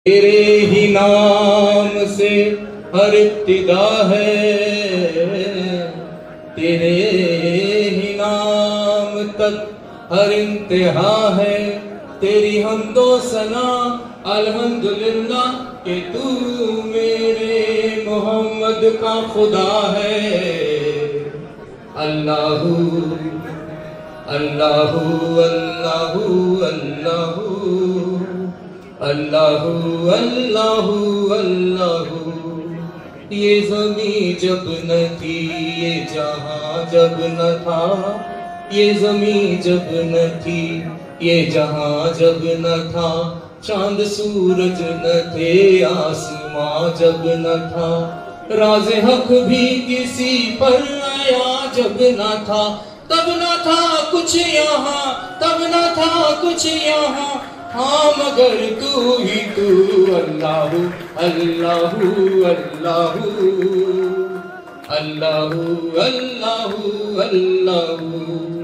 तेरे ही नाम से हर इब्तिदा है, तेरे ही नाम तक हर इंतहा है। तेरी हमदो सना अल्हम्दुलिल्लाह कि तू मेरे मोहम्मद का खुदा है। अल्लाहू अल्लाहू अल्लाहू अल्लाहू अल्लाहू अल्लाहू अल्लाहू। ये ज़मीं जब न थी, ये जहां जब न था, ये ज़मीं जब न थी, ये जहां जब न था, चांद सूरज न थे, आसमां जब न था, राज़ हक भी किसी पर आया जब न था, तब न था कुछ यहाँ, तब न था कुछ यहाँ, हाँ मगर तू ही तू। अल्लाहू अल्लाहू अल्लाहू अल्लाहू अल्लाहू अल्लाहू।